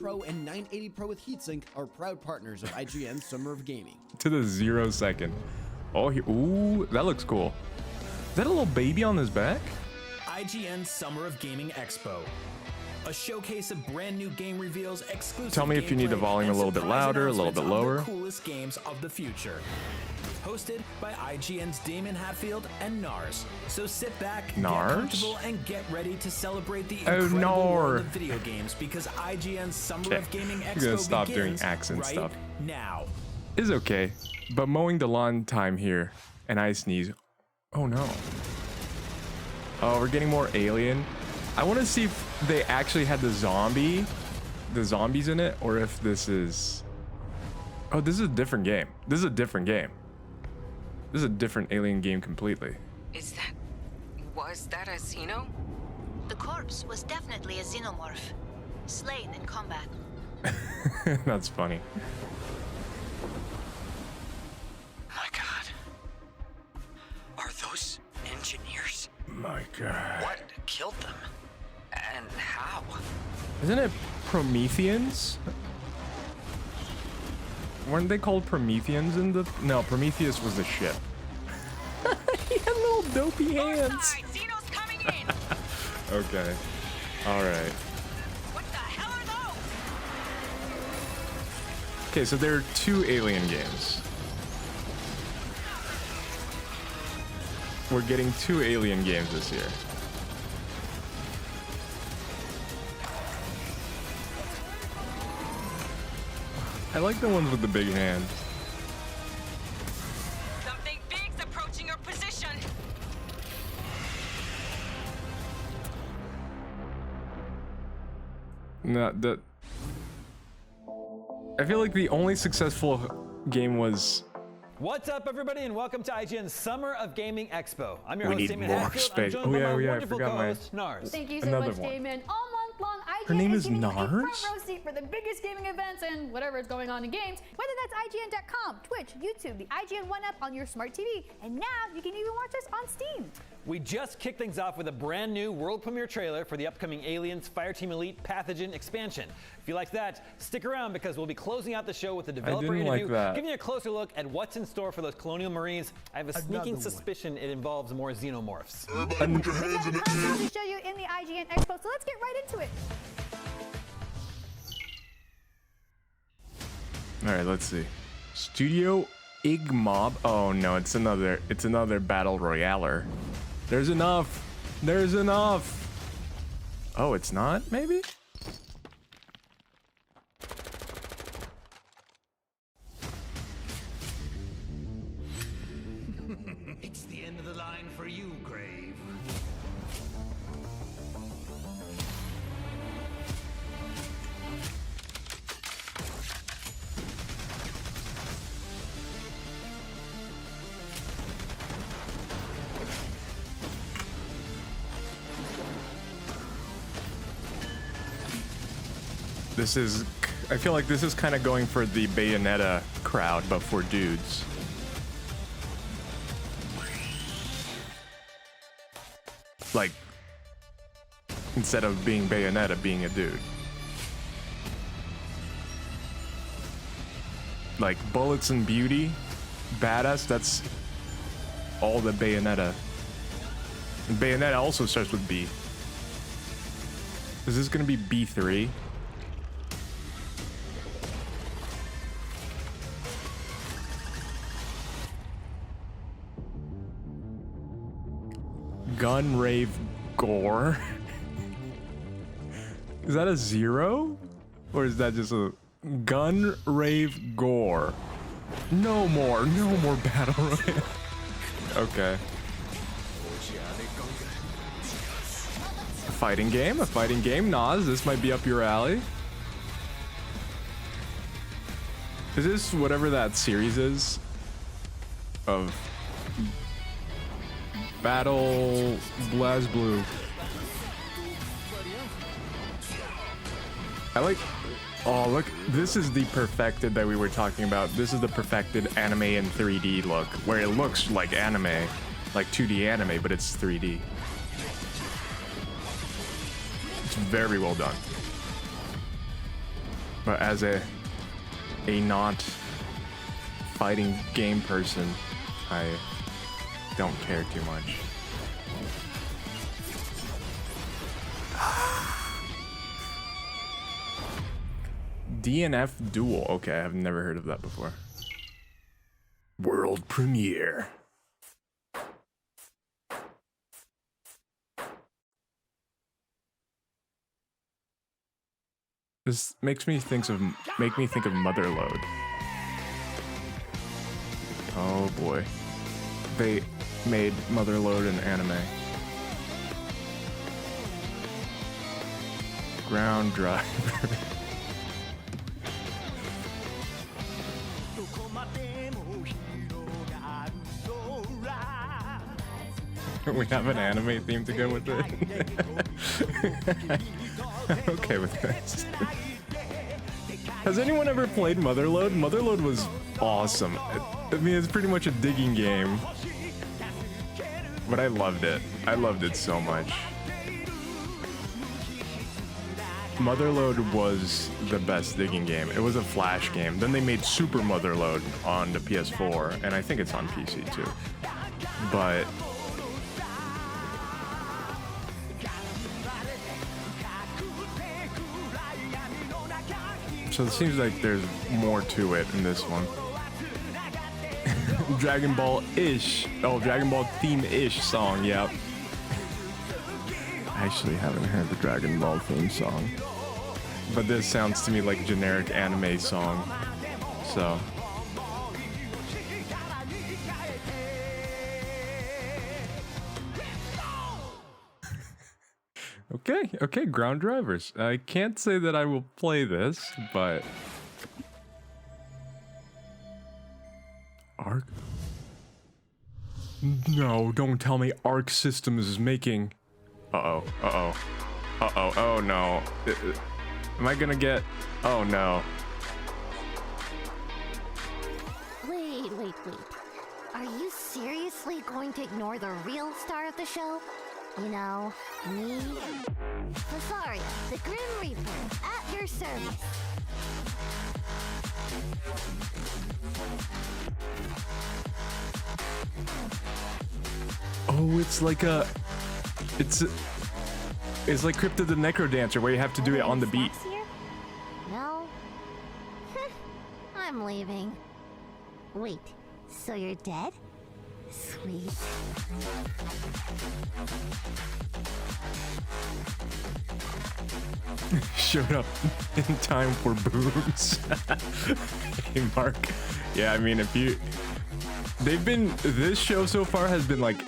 Pro and 980 Pro with heatsink are proud partners of IGN Summer of Gaming. To the 0 second. Oh, ooh, that looks cool. Is that a little baby on his back? IGN Summer of Gaming Expo. A showcase of brand new game reveals, exclusive Tell me if you need the gameplay, volume and a little bit surprise louder, a little bit announcements lower. of the coolest games of the future. Hosted by IGN's Damon Hatfield and Nars. So sit back, get Nars? comfortable, and get ready to celebrate the Oh, incredible Nar. world of video games because IGN Summer of Gaming I'm gonna Expo stop doing begins accent right stuff. now. Is okay, but mowing the lawn time here, and I sneeze. Oh no. Oh, we're getting more alien. I want to see if they actually had the zombies in it, or if this is... Oh, this is a different game. This is a different game. This is a different alien game completely. Was that a Xeno? The corpse was definitely a xenomorph, slain in combat. That's funny. My God. Are those engineers? My God. What killed them? And how? Isn't it Prometheans? Weren't they called Prometheans in the... No, Prometheus was the ship. He had little dopey hands. Xeno's coming in! Okay. Alright. What the hell are those? Okay, so there are 2 alien games. We're getting 2 alien games this year. I like the ones with the big hands. Something big's approaching your position. No, I feel like the only successful game was... What's up, everybody, and welcome to IGN Summer of Gaming Expo. I'm your We host, need Damon more Hatfield. space. I'm joined by my I wonderful forgot my... co-host, Nars. Thank you so Another much, one. Damon. All month long, IGN Her name is giving you a Nars? front row seat for the biggest gaming events and whatever is going on in games, whether that's IGN.com, Twitch, YouTube, the IGN One app on your smart TV, and now you can even watch us on Steam. We just kicked things off with a brand new world premiere trailer for the upcoming Aliens Fireteam Elite Pathogen expansion. If you like that, stick around because we'll be closing out the show with a developer didn't like interview, that. giving you a closer look at what's in store for those colonial marines. I have a sneaking suspicion it involves more xenomorphs. We've got tons to show you in the IGN Expo, so let's get right into it. All right, let's see. Studio Igmob. Oh no, it's another battle royaler. There's enough. There's enough. Oh, it's not? Maybe? It's the end of the line for you, Grave. I feel like this is kind of going for the Bayonetta crowd, but for dudes. Like, instead of being Bayonetta, being a dude. Like, bullets and beauty, badass, that's all the Bayonetta. And Bayonetta also starts with B. Is this gonna be B3? Gun rave gore. Is that a 0? Or is that just a gun rave gore? No more battle royale. Okay. A fighting game, Nas, this might be up your alley. Is this whatever that series is? Of Battle BlazBlue. I like... Oh, look. This is the perfected that we were talking about. This is the perfected anime in 3D look, where it looks like anime, like 2D anime, but it's 3D. It's very well done. But as a not fighting game person, I don't care too much. DNF Duel. Okay, I've never heard of that before. World premiere. This makes me think of Motherload. Oh boy. They made Motherload an anime. Ground Driver. We have an anime theme to go with it. I'm okay with this. Has anyone ever played Motherload? Motherload was awesome. I mean, it's pretty much a digging game. But I loved it. I loved it so much. Motherload was the best digging game. It was a Flash game. Then they made Super Motherload on the PS4, and I think it's on PC too. But so it seems like there's more to it in this one. Dragon Ball-ish. Oh, Dragon Ball theme-ish song, yep. I actually haven't heard the Dragon Ball theme song. But this sounds to me like a generic anime song. So. Okay, Ground Drivers. I can't say that I will play this, but... Arc? No, don't tell me Arc Systems is making... Uh-oh, oh no. Am I gonna get... Oh no. Wait. Are you seriously going to ignore the real star of the show? You know, me? Lasaria, the Grim Reaper, at your service. Oh, it's like a... It's like Cryptid the Necrodancer, where you have to do it on the beat. No? I'm leaving. Wait, so you're dead? Sweet. Showed up in time for boobs. Hey, Mark. Yeah, I mean, if you... This show so far has been, like,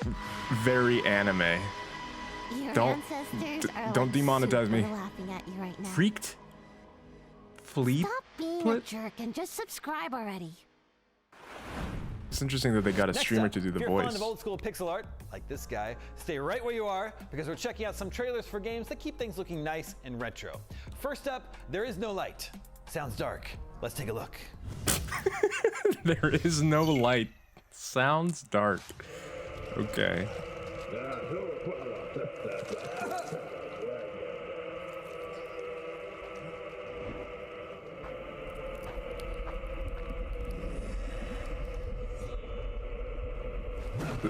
very anime. Don't demonetize me. Right now. Freaked? Fleet? Stop being a jerk and just subscribe already. It's interesting that they got a streamer to do the if you're voice. fond of old school pixel art, like this guy, stay right where you are because we're checking out some trailers for games that keep things looking nice and retro. First up, There Is No Light. Sounds dark. Let's take a look. There is no light. Sounds dark. Okay.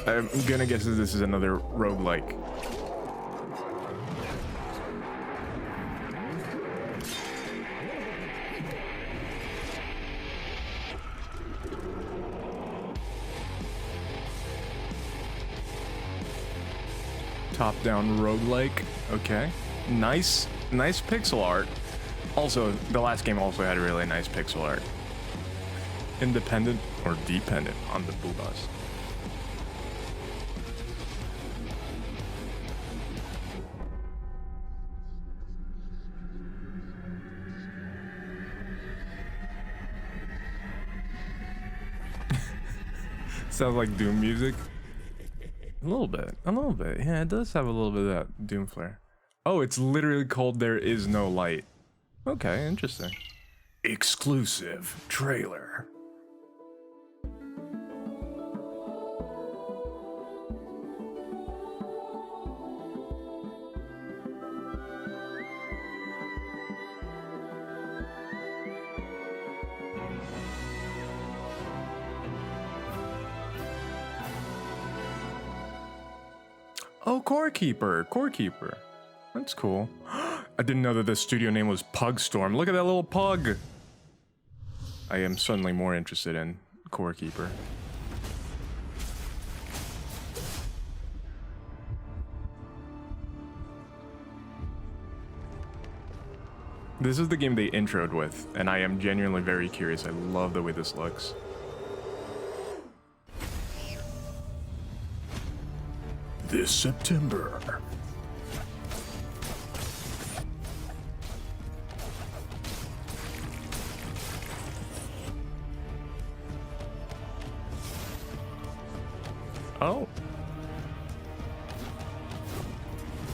I'm gonna guess that this is another roguelike. Top-down roguelike. Okay. Nice pixel art. Also, the last game also had really nice pixel art. Independent or dependent on the boobas. Sounds like Doom music. A little bit. Yeah, it does have a little bit of that Doom flair. Oh, it's literally called There Is No Light. Okay, interesting. Exclusive trailer. Oh, Core Keeper. Core Keeper. That's cool. I didn't know that the studio name was Pug Storm. Look at that little pug. I am suddenly more interested in Core Keeper. This is the game they introed with, and I am genuinely very curious. I love the way this looks. This September. Oh.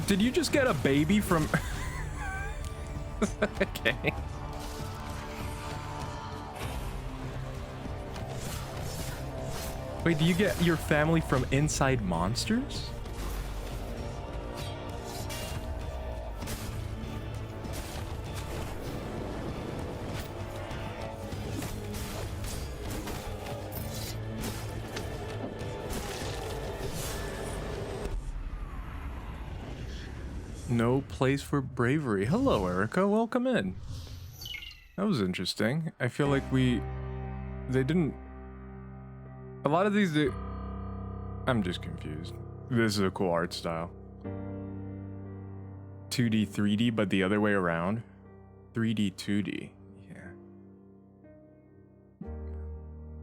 Did you just get a baby from... Okay. Wait, do you get your family from inside monsters? No place for bravery. Hello, Erica. Welcome in. That was interesting. I feel like they didn't... A lot of these, I'm just confused. This is a cool art style. 2D, 3D, but the other way around. 3D, 2D. Yeah.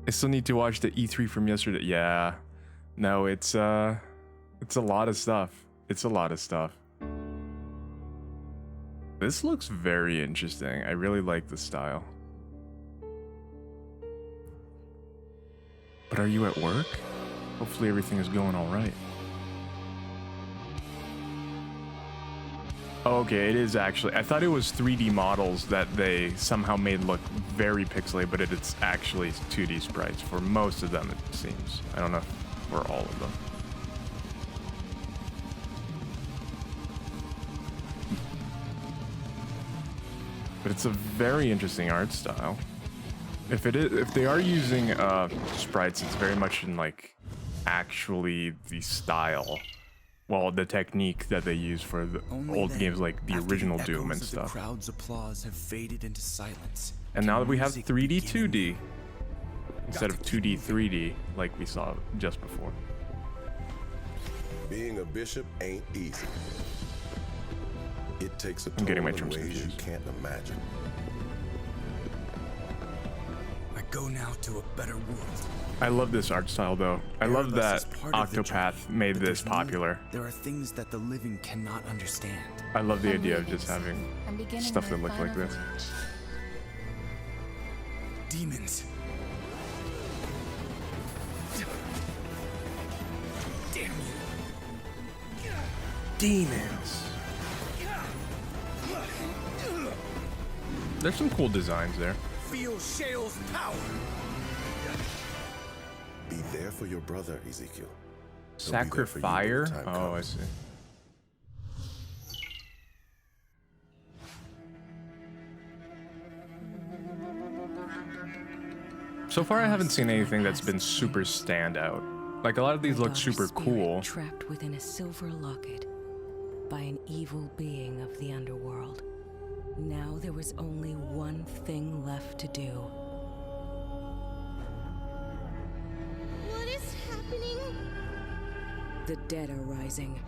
I still need to watch the E3 from yesterday. Yeah. No, it's a lot of stuff. It's a lot of stuff. This looks very interesting. I really like the style. But are you at work? Hopefully everything is going all right. Okay, it is actually. I thought it was 3D models that they somehow made look very pixelated, but it's actually 2D sprites for most of them, it seems. I don't know for all of them. But it's a very interesting art style. If they are using sprites, it's very much in like actually the style, well, the technique that they use for the old games like the original Doom and stuff. The crowd's applause have faded into silence. And now that we have 3D 2D instead of 2D 3D like we saw just before. Being a bishop ain't easy. It takes a I'm getting my toll in terms ways you confused. can't imagine. I go now to a better world. I love this art style though. I love that Octopath made this popular. There are things that the living cannot understand. I love the idea of just having stuff that look like this. Demons. Damn you. Demons. There's some cool designs there. Feel Shale's power. Be there for your brother, Ezekiel. Sacrifier? Oh, I see. So far, I haven't seen anything that's been super standout. Like, a lot of these look super cool. Trapped within a silver locket by an evil being of the underworld. Now there was only one thing left to do. What is happening? The dead are rising.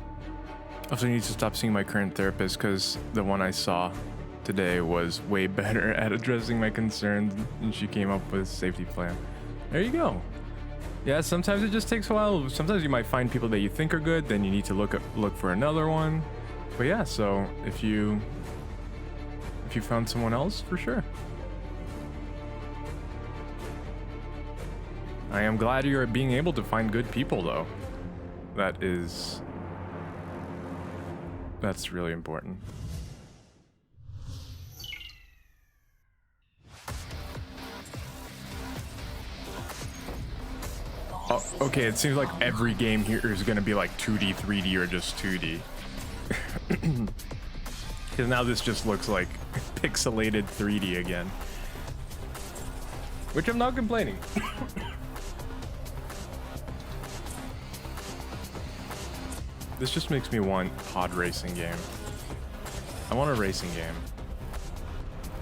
Also, I need to stop seeing my current therapist because the one I saw today was way better at addressing my concerns, and she came up with a safety plan. There you go. Yeah, sometimes it just takes a while. Sometimes you might find people that you think are good, then you need to look for another one. But yeah, so if you found someone else, for sure. I am glad you're being able to find good people, though. That's really important. Oh, okay, it seems like every game here is going to be like 2D, 3D, or just 2D. Because now this just looks like pixelated 3D again. Which I'm not complaining. This just makes me want pod racing game. I want a racing game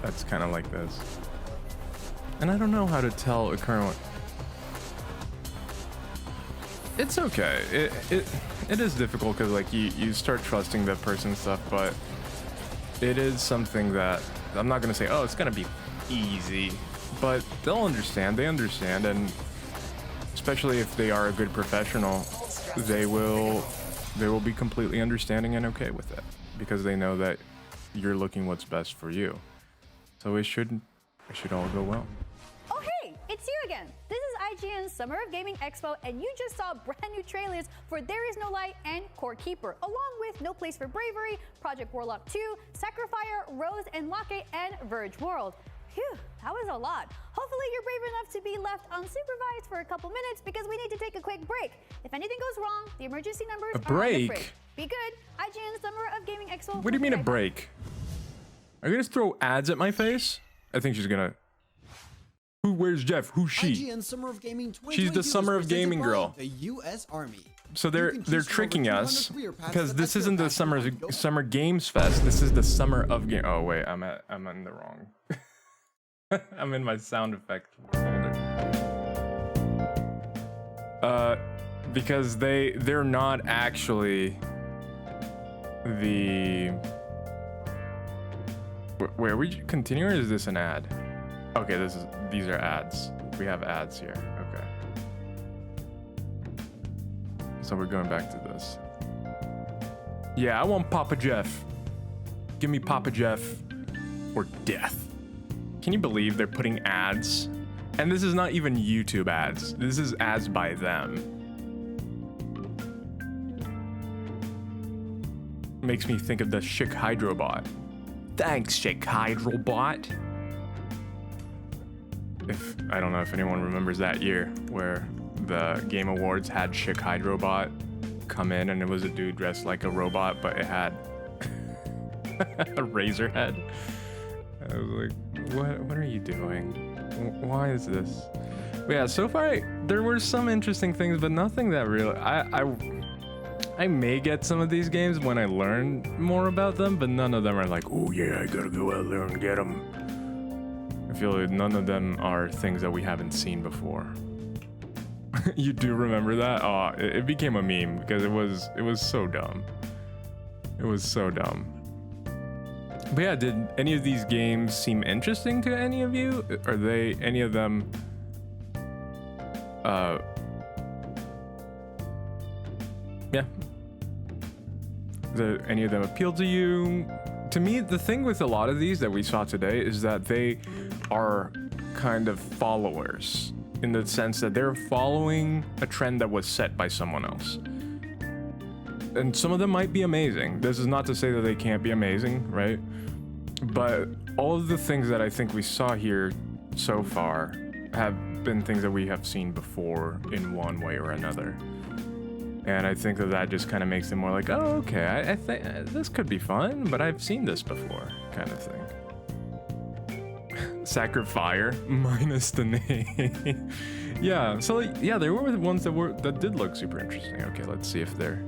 that's kind of like this. And I don't know how to tell a current one. It's okay. It is difficult because like you start trusting that person's stuff, but it is something that I'm not gonna say, oh, it's gonna be easy, but they'll understand. They understand, and especially if they are a good professional, they will be completely understanding and okay with it because they know that you're looking what's best for you. So it should all go well. Oh hey, it's you again. This is IGN Summer of Gaming Expo, and you just saw brand new trailers for There Is No Light and Core Keeper, along with No Place for Bravery, Project Warlock 2, Sacrifier, Rose and Locke, and Verge World. Phew, that was a lot. Hopefully you're brave enough to be left unsupervised for a couple minutes because we need to take a quick break. If anything goes wrong, the emergency numbers A are on the break? fridge. Be good. IGN Summer of Gaming Expo. What do you mean a break? Are you gonna throw ads at my face? I think she's gonna. Where's Jeff? Who's she? IGN Summer of Gaming 2022 She's the Summer of is presented Gaming by girl. The U.S. Army. So they're tricking us because this that isn't the Summer Games Fest. This is the Summer of Game. Oh wait, I'm in the wrong. I'm in my sound effect folder. Because they're not actually the. Wait, are we continuing or is this an ad? Okay, these are ads. We have ads here. Okay. So we're going back to this. Yeah, I want Papa Jeff. Give me Papa Jeff or death. Can you believe they're putting ads? And this is not even YouTube ads. This is ads by them. Makes me think of the Chic Hydrobot. Thanks, Chic Hydrobot. I don't know if anyone remembers that year where the Game Awards had Chic Hydrobot come in and it was a dude dressed like a robot, but it had a razor head. I was like, what are you doing? Why is this? But yeah, so far there were some interesting things, but nothing that really. I may get some of these games when I learn more about them, but none of them are like, oh yeah, I gotta go out there and get them. I feel like none of them are things that we haven't seen before. You do remember that? Oh, it became a meme because it was so dumb. It was so dumb. But yeah, did any of these games seem interesting to any of you? Are they any of them yeah. Any of them appeal to you? To me, the thing with a lot of these that we saw today is that they are kind of followers in the sense that they're following a trend that was set by someone else. And some of them might be amazing. This is not to say that they can't be amazing, right? But all of the things that I think we saw here so far have been things that we have seen before in one way or another. And I think that just kind of makes them more like, oh, okay, I think this could be fun, but I've seen this before, kind of thing. Sacrifier minus the name. Yeah, so yeah, there were the ones that did look super interesting. Okay, let's see if they're.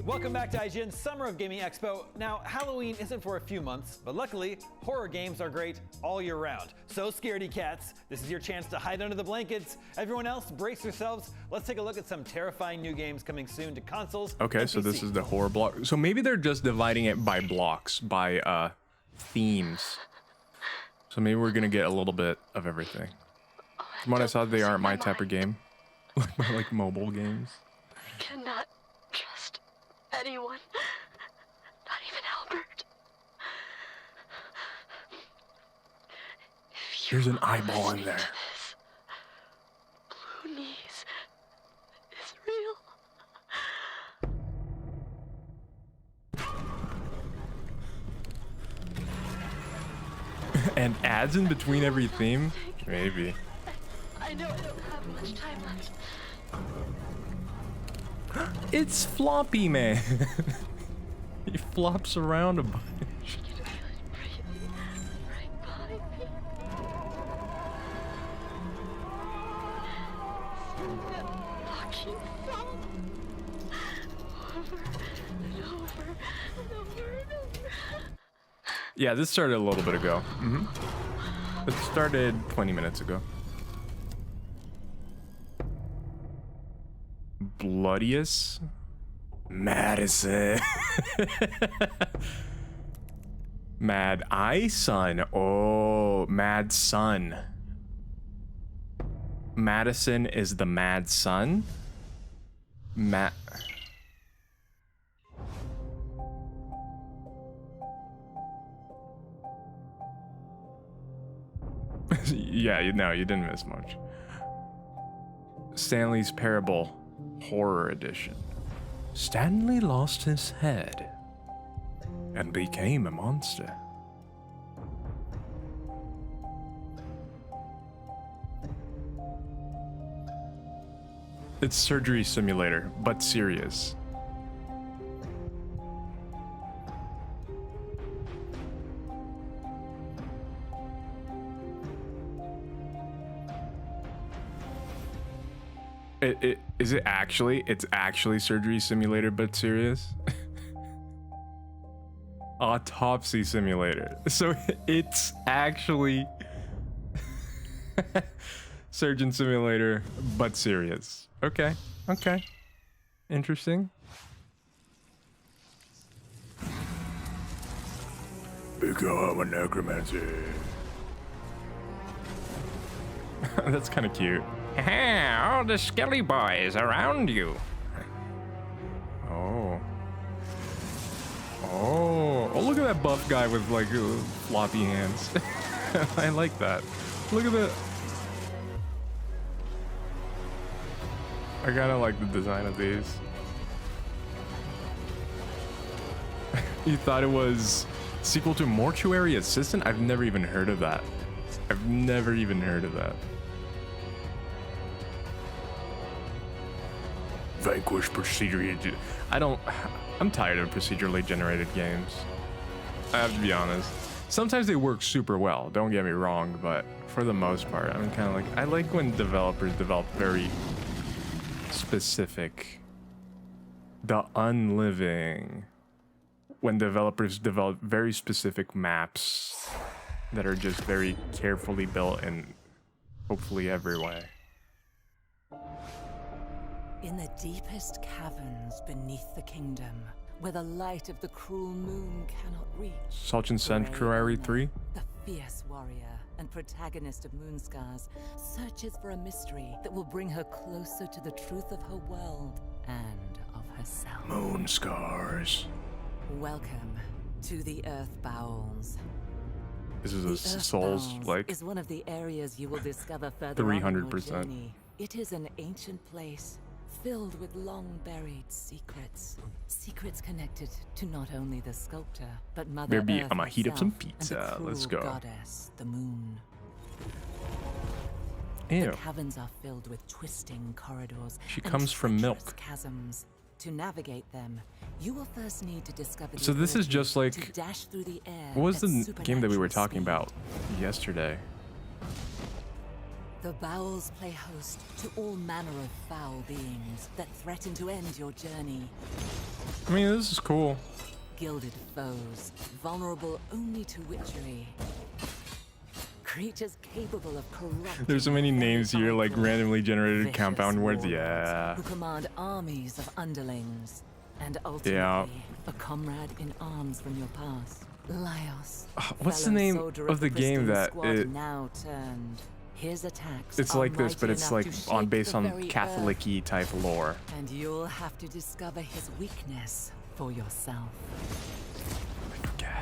Welcome back to IGN Summer of Gaming Expo. Now, Halloween isn't for a few months, but luckily, horror games are great all year round. So scaredy cats, this is your chance to hide under the blankets. Everyone else, brace yourselves. Let's take a look at some terrifying new games coming soon to consoles. Okay, so this is the horror block. So maybe they're just dividing it by blocks, by themes. So maybe we're gonna get a little bit of everything. From what I saw, they aren't my type of game. like mobile games. I cannot trust anyone. Not even Albert. There's an eyeball in there. Blue knees is real. And ads in between every theme? Maybe. I know I don't have much time left. It's Floppy Man. He flops around a bunch. over and over and over. Yeah, this started a little bit ago. It started 20 minutes ago. Bloodiest? Madison. Mad Eye Son. Oh, Mad Son. Madison is the Mad Son? Yeah, no, you didn't miss much. Stanley's Parable Horror Edition. Stanley lost his head and became a monster. It's Surgery Simulator, but serious. Is it actually? It's actually Surgery Simulator, but serious? Autopsy Simulator. So it's actually Surgeon Simulator, but serious. Okay, okay. Interesting. Become a necromancer. That's kind of cute. All the skelly boys around you. Oh. Oh. Oh, look at that buff guy with like floppy hands. I like that. Look at that. I kind of like the design of these. You thought it was sequel to Mortuary Assistant? I've never even heard of that. I've never even heard of that. Vanquish procedurally. I'm tired of procedurally generated games. I have to be honest. Sometimes they work super well, don't get me wrong, but for the most part, I'm kind of like, I like when developers develop very specific. The Unliving. When developers develop very specific maps that are just very carefully built in hopefully every way. In the deepest caverns beneath the kingdom, where the light of the cruel moon cannot reach, Sultan Sanctuary 3? the fierce warrior and protagonist of Moonscars searches for a mystery that will bring her closer to the truth of her world and of herself. Moonscars. Welcome to the Earth Bowels. This is The a Earth Souls Bowels like is one of the areas you will discover further on your 300%. journey. It is an ancient place filled with long-buried secrets. Secrets connected to not only the sculptor, but Mother Maybe Earth I'ma heat up some herself and the pizza. Let's cruel go. goddess, the moon. Ew. The caverns are filled with twisting corridors. She and comes from treacherous milk. Chasms. To navigate them, you will first need to discover the So this is ability just like, to dash through the air what was at the game that we were supernatural talking speed. about yesterday? The bowels play host to all manner of foul beings that threaten to end your journey. I mean, this is cool. Gilded foes, vulnerable only to witchery. Creatures capable of corrupting. There's so many names here, like randomly generated Vicious compound words. warlords Yeah. Who command armies of underlings. And ultimately, Yeah. a comrade in arms from your past. Laios. What's the fellow name soldier of the game Pristine that Squad it- now turned. His attacks It's are like this, but mighty it's enough like to on shake based the on very Catholic-y type lore. earth. And you'll have to discover his weakness for yourself.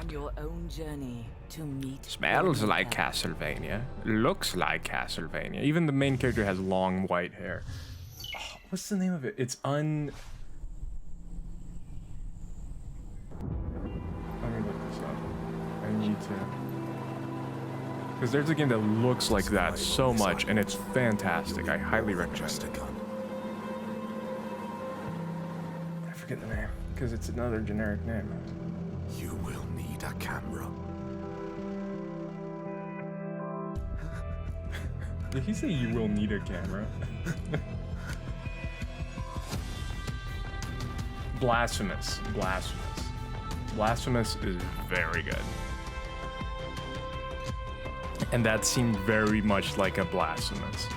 On your own journey to meet. Smells your like maker. Castlevania. Looks like Castlevania. Even the main character has long white hair. Oh, what's the name of it? It's Let me look this up. I need to. Because there's a game that looks like that so much, and it's fantastic. I highly recommend it. I forget the name, because it's another generic name. You will need a camera. Did he say you will need a camera? Blasphemous. Blasphemous is very good. And that seemed very much like a Blasphemous.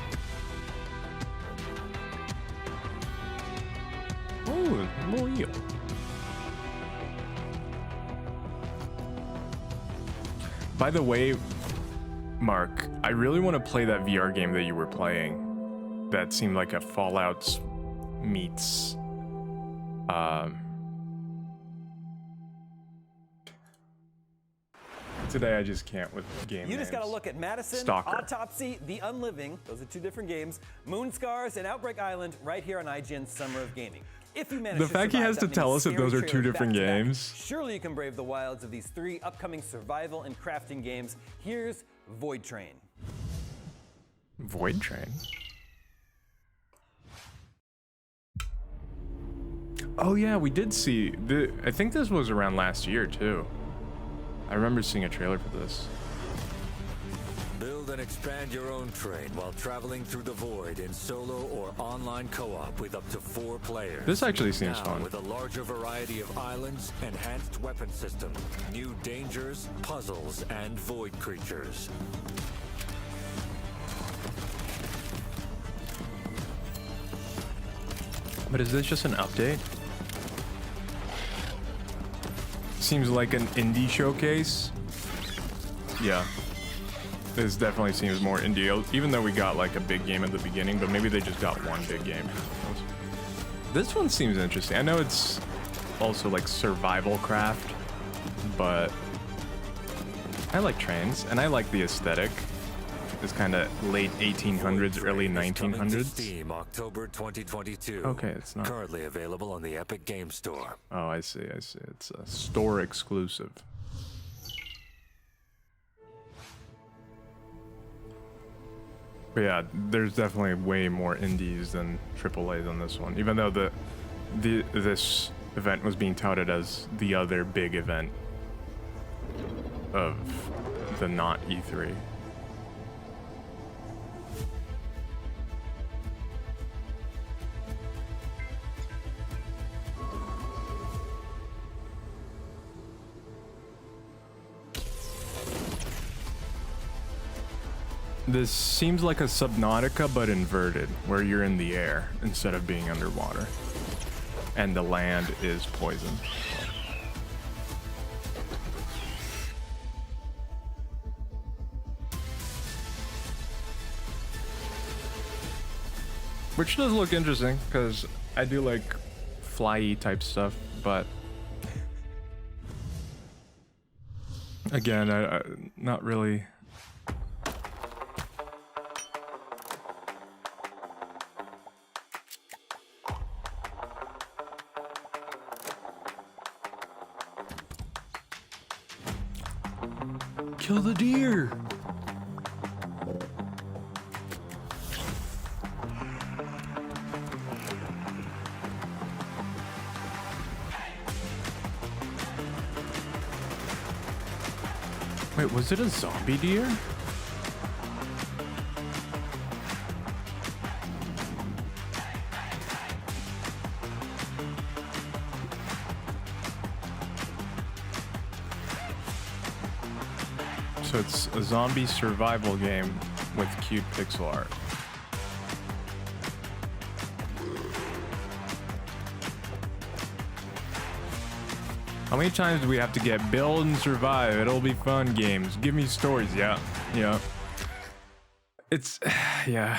Oh, more eel. By the way, Mark, I really want to play that VR game that you were playing. That seemed like a Fallout meets today I just can't with game You just names. gotta look at Madison, Stalker. Autopsy, The Unliving. Those are 2 different games. Moonscars and Outbreak Island right here on IGN Summer of Gaming. If you manage The fact he has to tell us if those are 2 different games. Surely you can brave the wilds of these 3 upcoming survival and crafting games. Here's Void Train. Void Train? Oh yeah, we did see I think this was around last year too. I remember seeing a trailer for this. Build and expand your own train while traveling through the void in solo or online co-op with up to 4 players. This actually seems now, fun. With a larger variety of islands, enhanced weapon system, new dangers, puzzles, and void creatures. But is this just an update? Seems like an indie showcase. Yeah. This definitely seems more indie, even though we got like a big game at the beginning, but maybe they just got one big game. This one seems interesting. I know it's also like survival craft, but I like trains and I like the aesthetic. This kind of late 1800s, early 1900s. Steam, October 2022. Okay, it's not currently available on the Epic Game Store. Oh, I see. It's a store exclusive. But yeah, there's definitely way more indies than AAAs on this one. Even though this event was being touted as the other big event of the not E3. This seems like a Subnautica, but inverted, where you're in the air instead of being underwater. And the land is poison. Which does look interesting, because I do like fly-y type stuff, but... Again, I not really... Kill the deer! Wait, was it a zombie deer? So it's a zombie survival game with cute pixel art. How many times do we have to get build and survive? It'll be fun games. Give me stories. Yeah. Yeah. It's, yeah.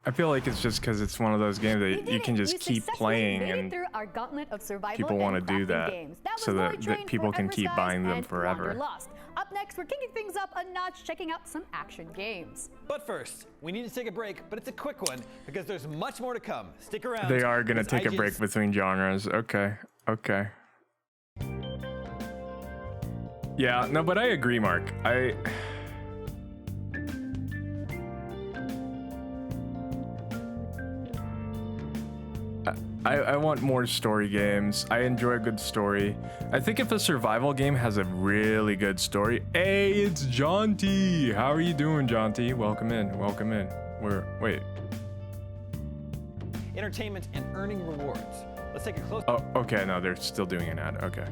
I feel like it's just because it's one of those games that you can just keep playing and our gauntlet of survival people want to and do crafting that games. That so was Void that Train, people can Forever keep Skies, buying them and forever. Wanderlust. Up next, we're kicking things up a notch, checking out some action games. But first, we need to take a break, but it's a quick one because there's much more to come. Stick around. They are going to because take a break between genres. Okay. Okay. Yeah, no, but I agree, Mark. I want more story games. I enjoy a good story. I think if a survival game has a really good story... Hey, it's Jaunty! How are you doing, Jaunty? Welcome in, wait. Entertainment and earning rewards. Let's take a close. Oh, okay. No, they're still doing an ad. Okay.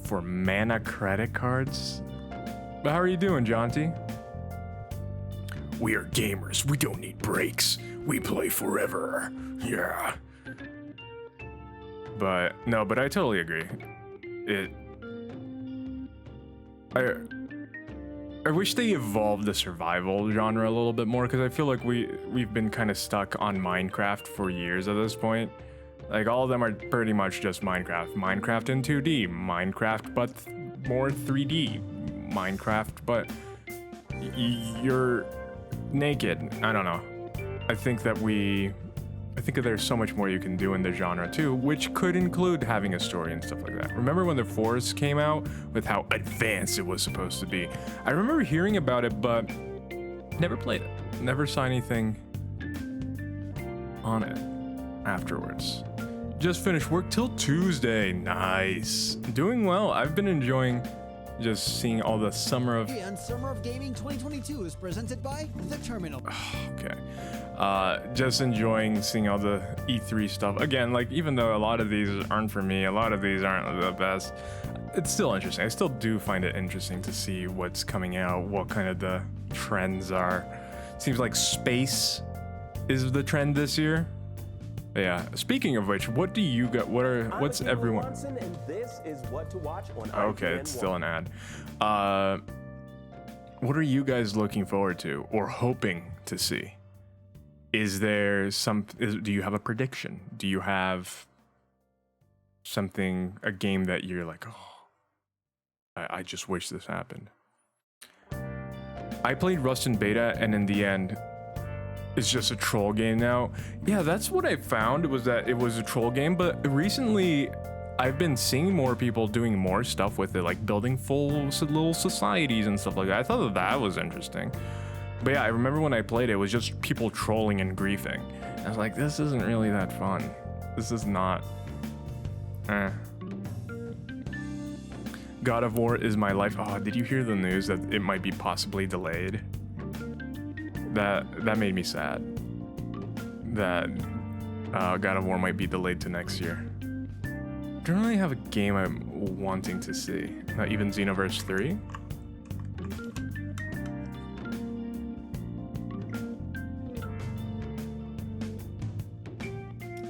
For mana credit cards. But how are you doing, Jonty? We are gamers. We don't need breaks. We play forever. Yeah. But no, but I totally agree. I wish they evolved the survival genre a little bit more, because I feel like we've been kind of stuck on Minecraft for years at this point. Like, all of them are pretty much just Minecraft. Minecraft in 2D, Minecraft but more 3D, Minecraft but you're naked. I don't know. I think that there's so much more you can do in the genre too, which could include having a story and stuff like that. Remember when the Forest came out with how advanced it was supposed to be? I remember hearing about it, but never played it. Never saw anything on it afterwards. Just finished work till Tuesday. Nice. Doing well. I've been enjoying just seeing all the Summer of... IGN Summer of Gaming 2022 is presented by The Terminal. Okay. Just enjoying seeing all the E3 stuff. Again, like, even though a lot of these aren't for me, a lot of these aren't the best, it's still interesting. I still do find it interesting to see what's coming out, what kind of the trends are. Seems like space is the trend this year. Yeah. Speaking of which, what do you got? What's everyone? Watson, and this is what to watch on Okay, IGN it's still an ad. What are you guys looking forward to or hoping to see? Is there do you have a prediction? Do you have something, a game that you're like, oh, I just wish this happened? I played Rust in beta, and in the end, it's just a troll game now. Yeah, that's what I found, was that it was a troll game, but recently I've been seeing more people doing more stuff with it, like building full little societies and stuff like that. I thought that was interesting. But yeah, I remember when I played it was just people trolling and griefing. I was like, this isn't really that fun. This is not... God of War is my life. Oh, did you hear the news that it might be possibly delayed? That made me sad. That God of War might be delayed to next year. Don't really have a game I'm wanting to see. Not even Xenoverse 3.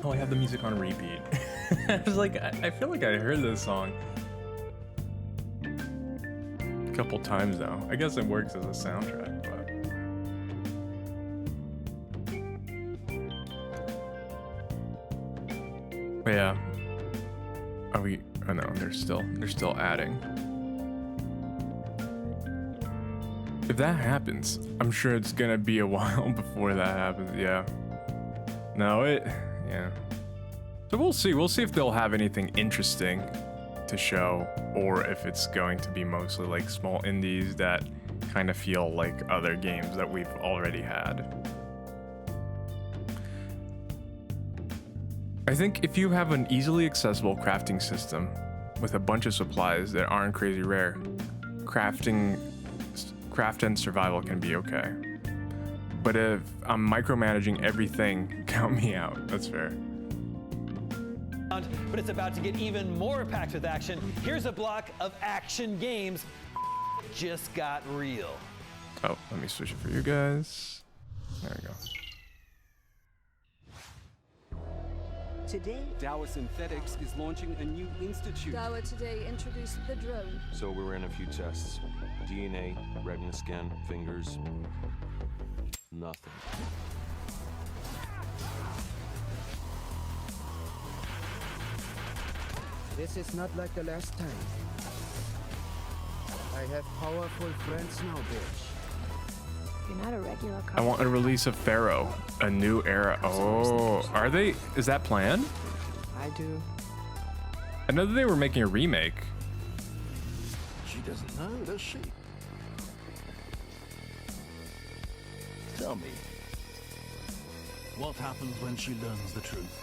Oh, I have the music on repeat. I was like, I feel like I heard this song a couple times now. I guess it works as a soundtrack, but... Yeah. Are we? Oh no, they're still adding. If that happens, I'm sure it's gonna be a while before that happens. Yeah. No, yeah. So we'll see. We'll see if they'll have anything interesting to show, or if it's going to be mostly like small indies that kind of feel like other games that we've already had. I think if you have an easily accessible crafting system with a bunch of supplies that aren't crazy rare, craft and survival can be okay. But if I'm micromanaging everything, count me out. That's fair. But it's about to get even more packed with action. Here's a block of action games. Just got real. Oh, let me switch it for you guys. There we go. Today, Dowa Synthetics is launching a new institute. Dowa today introduced the drone. So we ran a few tests. DNA, retina scan, fingers, nothing. This is not like the last time. I have powerful friends now, bitch. You're not a regular I want a release of Pharaoh, a new era. Oh, are they? Is that planned? I do. I know that they were making a remake. She doesn't know, does she? Tell me, what happens when she learns the truth?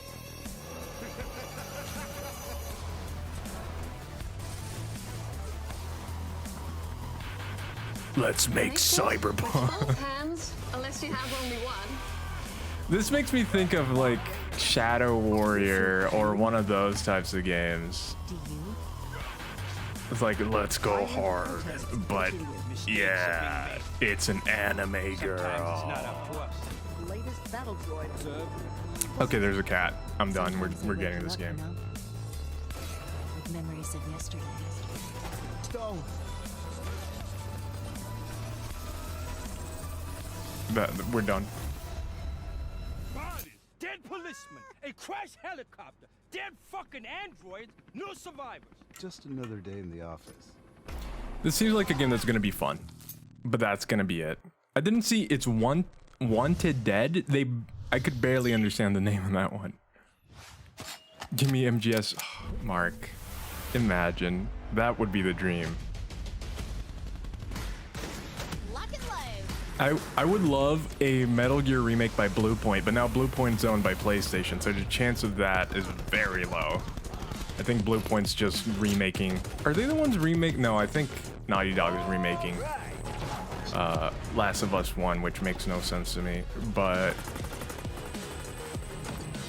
Let's make Cyberpunk. Both hands, unless you have only one. This makes me think of like Shadow Warrior or one of those types of games. It's like, let's go hard, but yeah, it's an anime girl. Latest battle droid. Okay, there's a cat. I'm done. We're getting this game. With memories of yesterday. Stone. We're done. Bodies, dead policemen, a crashed helicopter, dead fucking androids, no survivors. Just another day in the office. This seems like a game that's gonna be fun, but that's gonna be it. I didn't see it's Wanted Dead. I could barely understand the name of that one. Give me MGS. Oh, Mark, imagine that would be the dream. I would love a Metal Gear remake by Bluepoint, but now Bluepoint's owned by PlayStation, so the chance of that is very low. I think Bluepoint's just remaking. Are they the ones No, I think Naughty Dog is remaking Last of Us 1, which makes no sense to me, but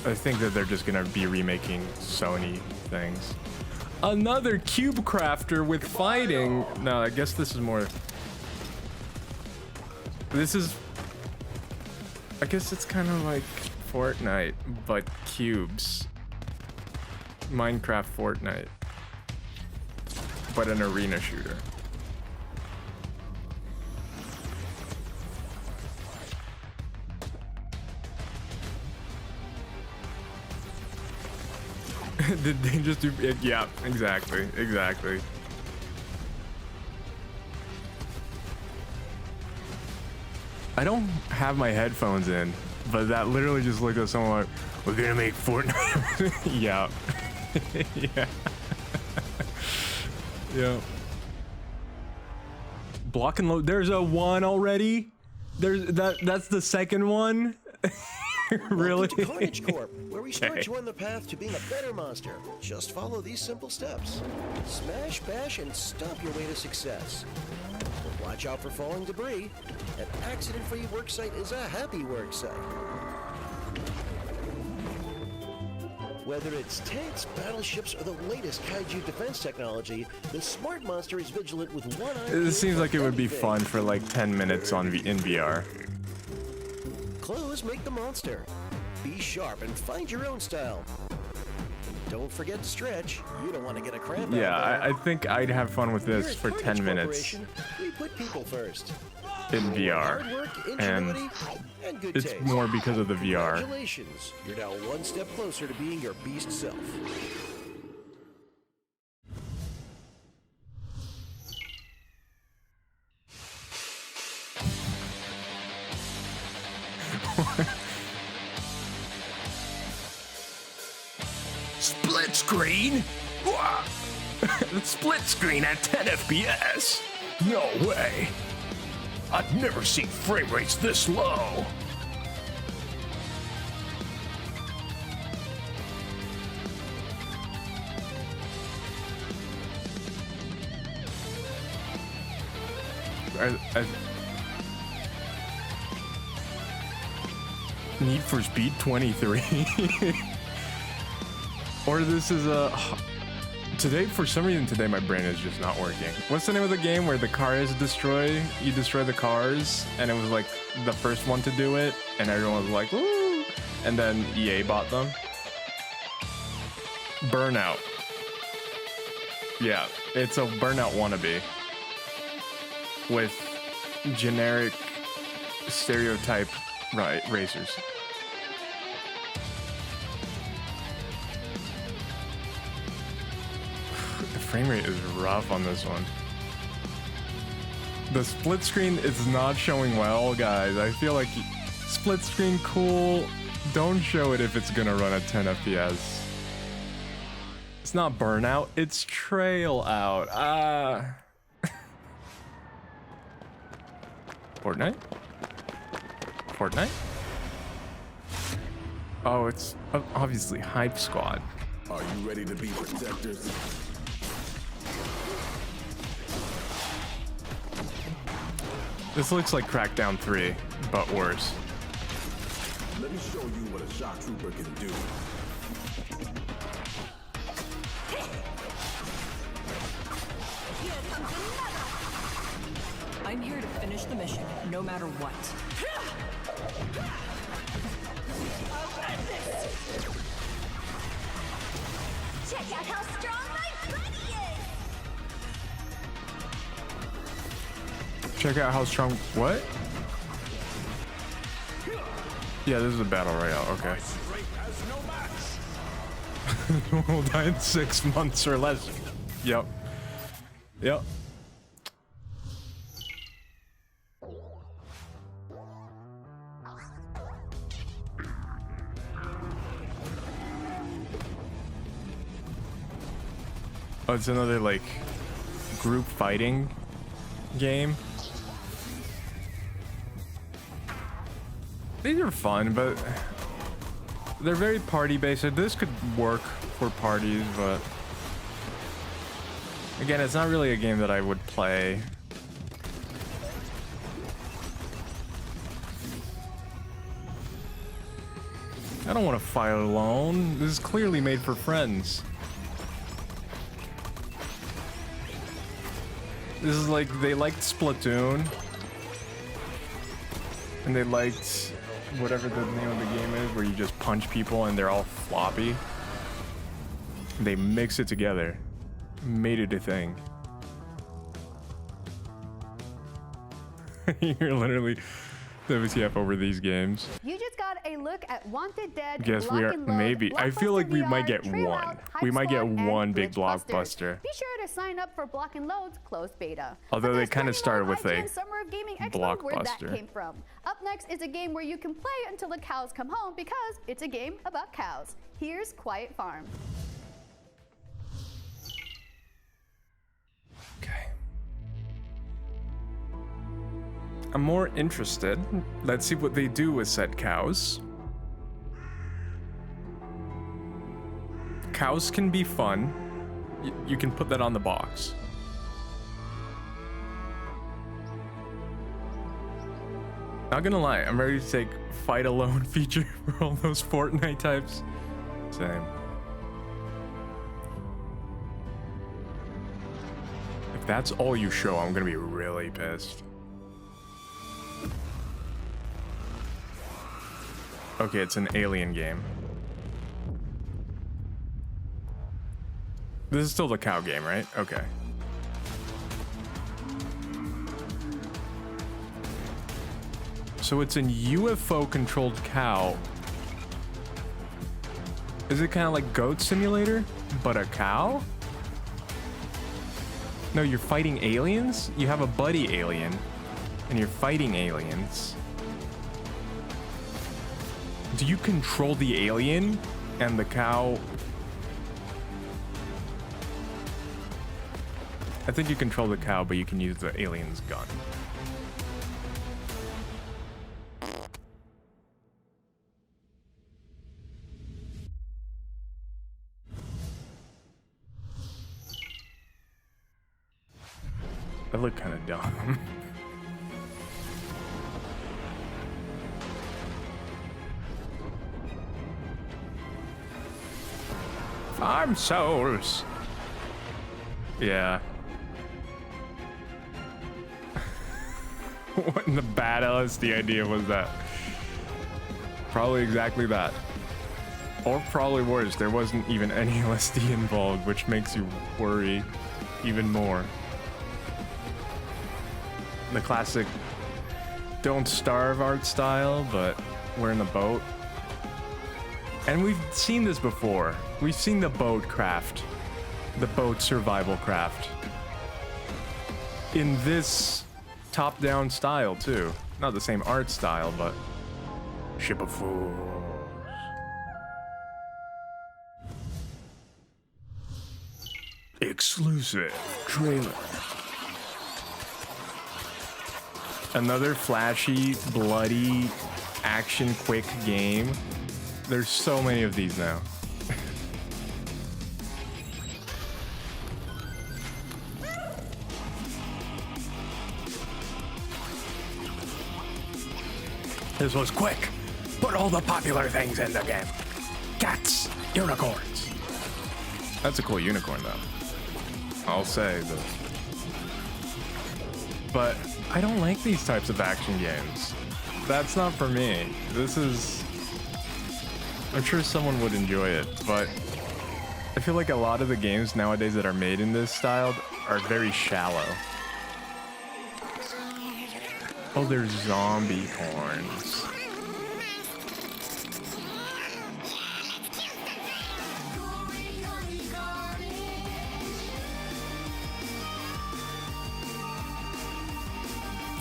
I think that they're just gonna be remaking Sony things. Another cube crafter with fighting. No, I guess this is more. This is, I guess it's kind of like Fortnite, but cubes. Minecraft Fortnite, but an arena shooter. Did they just do it? Yeah, exactly. I don't have my headphones in, but that literally just looked at someone like, we're gonna make Fortnite. Yeah. Yeah. Yeah. Block and load. There's a one already. That's the second one. Really? Welcome to Carnage Corp, where we start you on the path to being a better monster. Just follow these simple steps. Smash, bash, and stomp your way to success. But watch out for falling debris. An accident-free worksite is a happy worksite. Whether it's tanks, battleships, or the latest kaiju defense technology, the smart monster is vigilant with one eye. It seems like it would be fun for like 10 minutes in VR. Clothes make the monster. Be sharp and find your own style. Don't forget to stretch. You don't want to get a cramp. Yeah, I think I'd have fun with this for 10 minutes we put people first. in VR, Hard work, and ingenuity, and good it's taste. more because of the VR. Congratulations. You're now one step closer to being your beast self. Split screen? Split screen at 10 FPS? No way. I've never seen frame rates this low. Need for Speed 23. Or this is a... Today, for some reason today, my brain is just not working. What's the name of the game where the car is destroyed? You destroy the cars, and it was like the first one to do it, and everyone was like, woo! And then EA bought them. Burnout. Yeah, it's a Burnout wannabe. With generic stereotype racers. The frame rate is rough on this one. The split screen is not showing well, guys. I feel like split screen cool. Don't show it if it's gonna run at 10 FPS. It's not Burnout, it's Trail Out. Fortnite? Fortnite? Oh, it's obviously Hype Squad. Are you ready to be protectors? This looks like Crackdown 3, but worse. Let me show you what a shock trooper can do. I'm here to finish the mission, no matter what. Check out how strong my body is! Check out how strong. What? Yeah, this is a battle royale. Okay. We'll die in 6 months or less. Yep. Yep. Oh, it's another like group fighting game. These are fun, but they're very party based. This could work for parties, but again, it's not really a game that I would play. I don't want to fight alone. This is clearly made for friends. This is like, they liked Splatoon. And they liked whatever the name of the game is, where you just punch people and they're all floppy. They mix it together. Made it a thing. You're literally WTF over these games. You just got a look at Wanted Dead. Guess we are maybe. I feel like we might get one. We might get one big blockbuster. Be sure to sign up for Block and Load's closed beta. Although they kind of started with a IGN Summer of Gaming Expo, where that came from. Up next is a game where you can play until the cows come home because it's a game about cows. Here's Quiet Farm. Okay. I'm more interested. Let's see what they do with said cows. Cows can be fun. You can put that on the box. Not gonna lie, I'm ready to take fight alone feature for all those Fortnite types. Same. If that's all you show, I'm gonna be really pissed. Okay, it's an alien game. This is still the cow game, right? Okay. So it's a UFO-controlled cow. Is it kind of like Goat Simulator, but a cow? No, you're fighting aliens? You have a buddy alien, and you're fighting aliens. Do you control the alien and the cow? I think you control the cow, but you can use the alien's gun. I look kind of dumb. Farm souls. Yeah. What in the bad LSD idea was that? Probably exactly that. Or probably worse, there wasn't even any LSD involved, which makes you worry even more. The classic don't starve art style, but we're in a boat. And we've seen this before. We've seen the boat craft, the boat survival craft. In this top-down style too. Not the same art style, but Ship of Fools. Exclusive trailer. Another flashy, bloody, action quick game. There's so many of these now. This was quick. Put all the popular things in the game. Cats, unicorns. That's a cool unicorn, though. I'll say that. But I don't like these types of action games. That's not for me. This is... I'm sure someone would enjoy it, but I feel like a lot of the games nowadays that are made in this style are very shallow. Oh, there's zombie horns.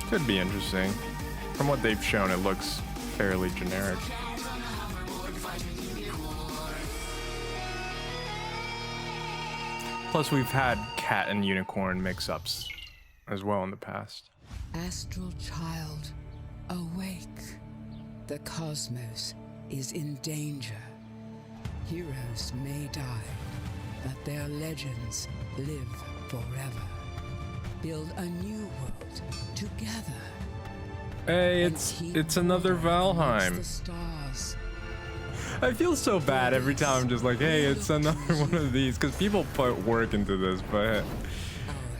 Could be interesting. From what they've shown, it looks fairly generic. Plus, we've had cat and unicorn mix-ups as well in the past. Astral child, awake. The cosmos is in danger. Heroes may die, but their legends live forever. Build a new world together. Hey, it's another Valheim. The stars. I feel so bad every time I'm just like, hey, it's another one of these, because people put work into this, but Our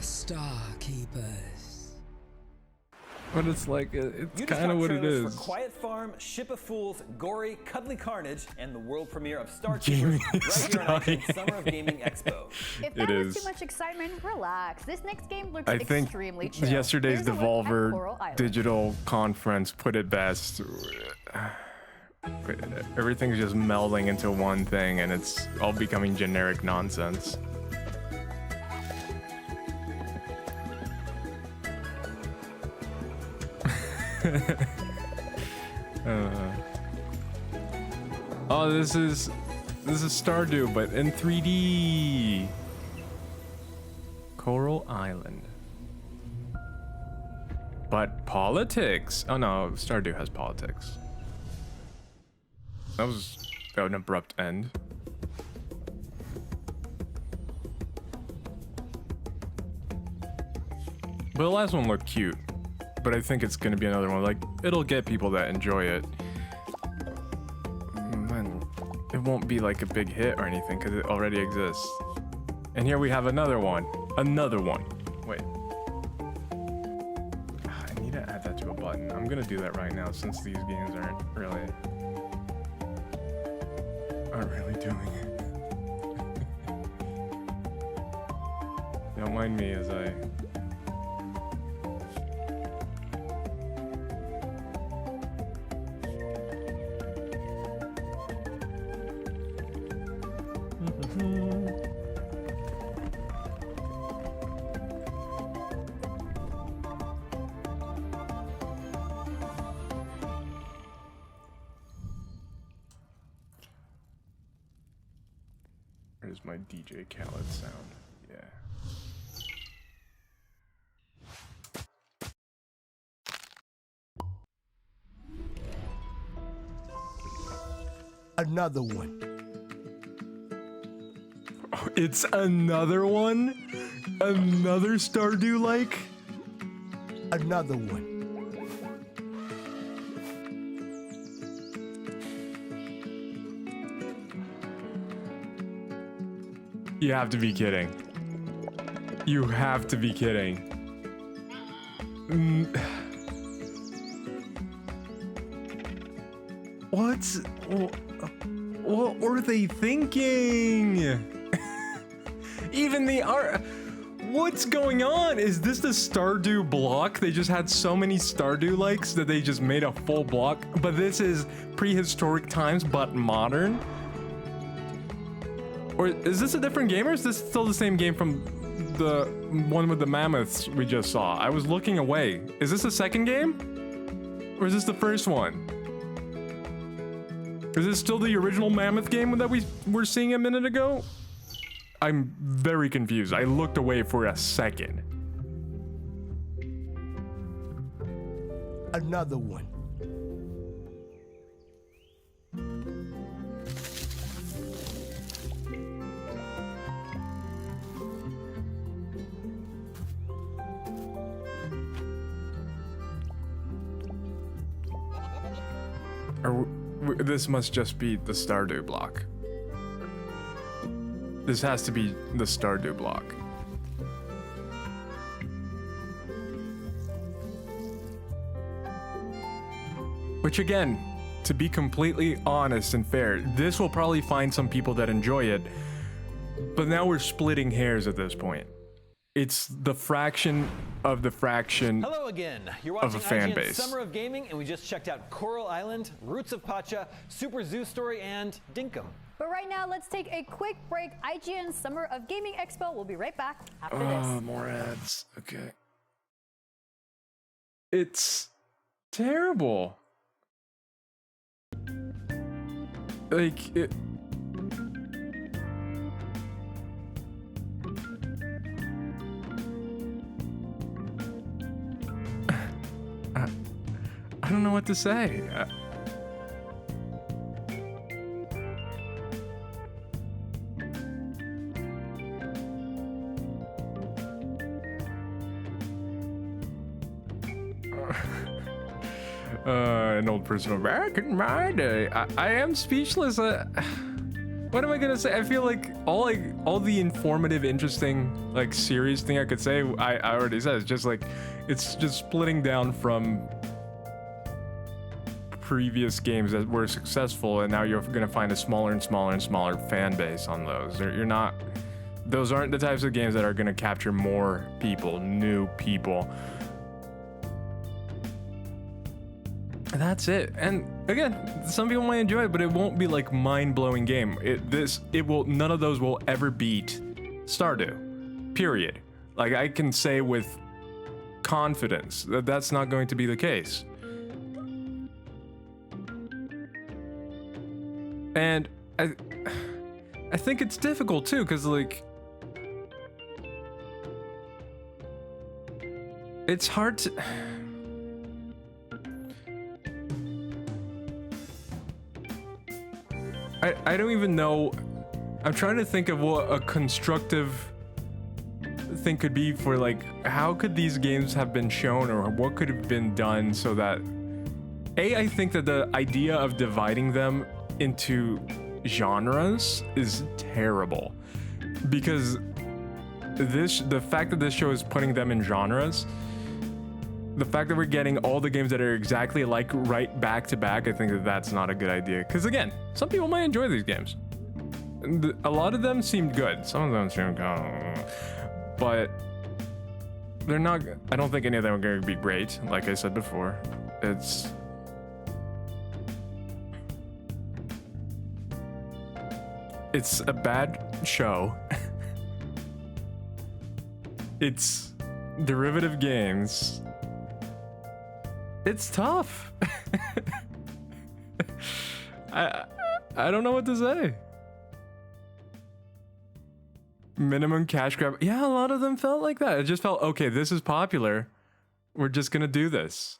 star keepers. But it's like, it's You just kind of caught what it trailers is. For Quiet Farm, Ship of Fools, Gory, Cuddly Carnage, and the world premiere of Star Gaming Troopers right here on IGN Summer of Gaming Expo. If that was too much excitement, relax. This next game looks I think extremely chill. yesterday's Here's a look at Coral Devolver Island. Digital Conference put it best. Everything's just melding into one thing, and it's all becoming generic nonsense. Oh, this is Stardew, but in 3D. Coral Island. But politics. Oh no, Stardew has politics. That was an abrupt end. But the last one looked cute. But I think it's gonna be another one. Like, it'll get people that enjoy it. Man, it won't be like a big hit or anything because it already exists. And here we have another one. Another one. Wait. I need to add that to a button. I'm gonna do that right now since these games aren't really doing it. Don't mind me as I... Where's my DJ Khaled sound? Yeah. Another one. Oh, it's another one? Another Stardew-like? Another one. You have to be kidding. You have to be kidding. What were they thinking? Even the art. What's going on? Is this the Stardew block? They just had so many Stardew likes that they just made a full block. But this is prehistoric times, but modern. Or is this a different game, or is this still the same game from the one with the mammoths we just saw? I was looking away. Is this the second game? Or is this the first one? Is this still the original mammoth game that we were seeing a minute ago? I'm very confused. I looked away for a second. Another one. This must just be the Stardew block. This has to be the Stardew block. Which again, to be completely honest and fair, this will probably find some people that enjoy it, but now we're splitting hairs at this point. It's the fraction of the fraction Hello again. You're of watching a fan IGN base. Summer of Gaming, and we just checked out Coral Island, Roots of Pacha, Super Zoo Story, and Dinkum. But right now, let's take a quick break. IGN Summer of Gaming Expo. We'll be right back after this. More ads. Okay. It's terrible. Like it. I don't know what to say. An old person back in my day. I am speechless. What am I gonna say? I feel like all the informative, interesting, like serious thing I could say, I already said. It's just like, it's just splitting down from previous games that were successful, and now you're gonna find a smaller and smaller and smaller fan base on those. You're not. Those aren't the types of games that are gonna capture more people, new people. That's it. And again, some people might enjoy it, but it won't be like mind-blowing game. None of those will ever beat Stardew. Period. Like, I can say with confidence that that's not going to be the case. And I think it's difficult too, because like it's hard to I don't even know. I'm trying to think of what a constructive thing could be for, like, how could these games have been shown, or what could have been done so that I think that the idea of dividing them into genres is terrible, because the fact that this show is putting them in genres, the fact that we're getting all the games that are exactly like right back to back, I think that that's not a good idea. Because again, some people might enjoy these games. A lot of them seemed good. Some of them seemed good, but they're not. I don't think any of them are going to be great. Like I said before, it's a bad show. It's derivative games. It's tough. I don't know what to say. Minimum cash grab. Yeah, a lot of them felt like that. It just felt, okay, this is popular. We're just gonna do this.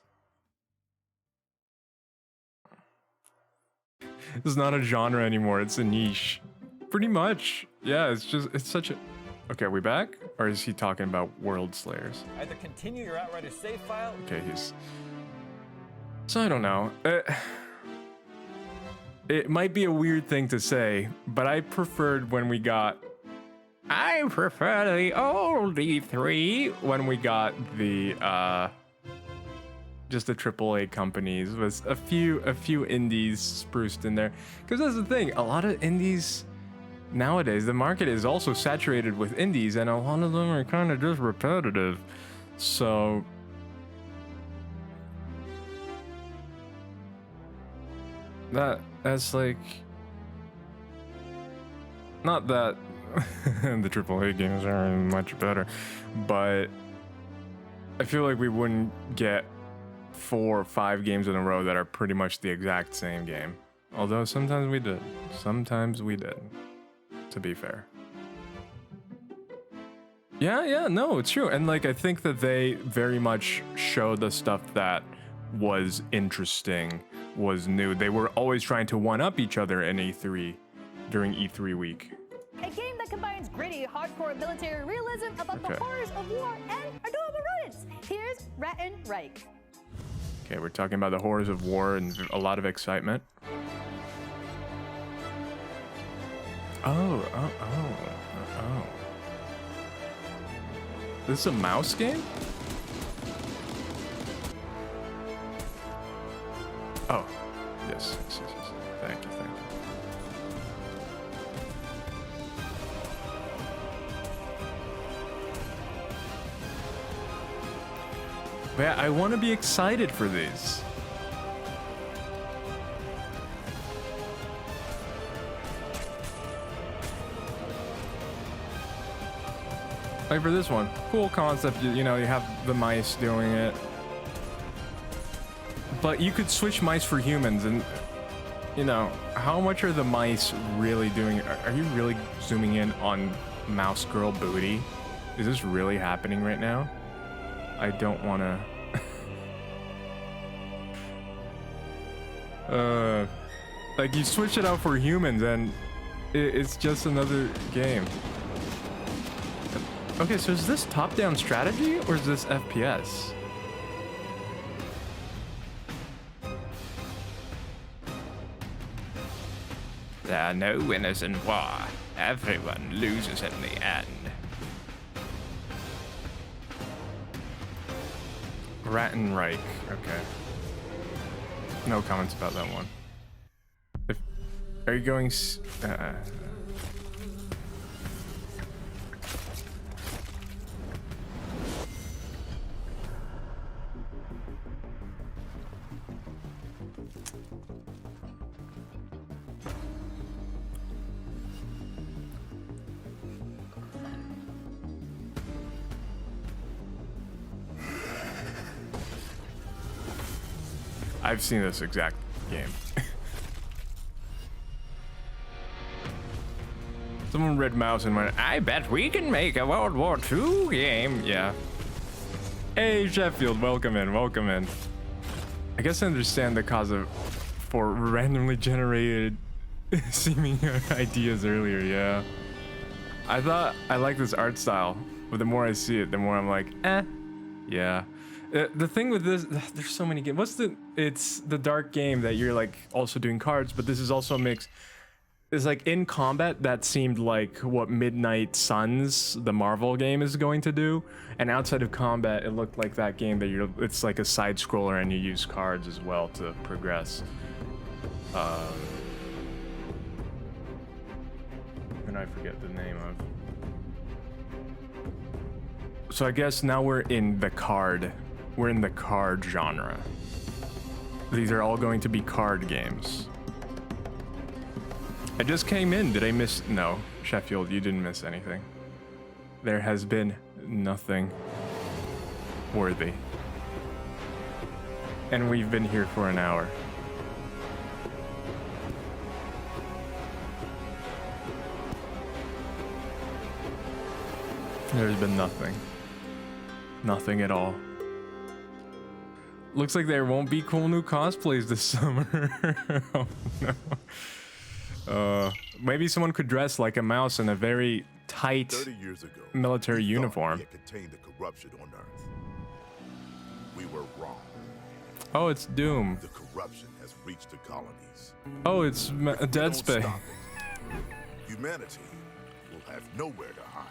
It's not a genre anymore. It's a niche. Pretty much. Yeah, it's such a... Okay, are we back? Or is he talking about World Slayers? Either continue your Outrider save file. Okay, he's... So I don't know. It might be a weird thing to say, but I preferred when we got... I prefer the old E3 when we got the, just the AAA companies with a few indies spruced in there. Because that's the thing, a lot of indies nowadays, the market is also saturated with indies, and a lot of them are kind of just repetitive. So... That's like... Not that the AAA games are much better, but I feel like we wouldn't get 4 or 5 games in a row that are pretty much the exact same game. Although sometimes we did. Sometimes we did, to be fair. Yeah, no, it's true. And like, I think that they very much showed the stuff that was interesting, was new. They were always trying to one-up each other in E3 during E3 week. A game that combines gritty, hardcore military realism about the horrors of war and adorable rodents. Here's Rat and Reich. Okay, we're talking about the horrors of war and a lot of excitement. Oh. This is a mouse game? Oh, yes. Thank you. But yeah, I want to be excited for these. Like for this one, cool concept, you know, you have the mice doing it. But you could switch mice for humans and, you know, how much are the mice really doing? Are you really zooming in on mouse girl booty? Is this really happening right now? I don't want to... like you switch it out for humans and it's just another game. Okay, so is this top-down strategy or is this FPS? There are no winners in war. Everyone loses in the end. Rattenreich. Okay. No comments about that one. Are you going... I've seen this exact game. Someone read mouse and went, I bet we can make a World War II game. Yeah. Hey, Sheffield, welcome in. I guess I understand the cause for randomly generated seeming ideas earlier, yeah. I thought I like this art style, but the more I see it, the more I'm like, yeah. The thing with this, there's so many games. It's the dark game that you're like also doing cards, but this is also a mix. It's like in combat, that seemed like what Midnight Suns, the Marvel game, is going to do. And outside of combat, it looked like that game that it's like a side scroller and you use cards as well to progress. And I forget the name of. So I guess now we're in the card genre. These are all going to be card games. I just came in. Did I miss? No, Sheffield, you didn't miss anything. There has been nothing worthy. And we've been here for an hour. There's been nothing. Nothing at all. Looks like there won't be cool new cosplays this summer. Oh no. Maybe someone could dress like a mouse in a very tight 30 years ago, military uniform. we had contained the corruption on Earth. We were wrong. Oh, it's Doom. The corruption has reached the colonies. Oh, it's Dead Space. Humanity will have nowhere to hide.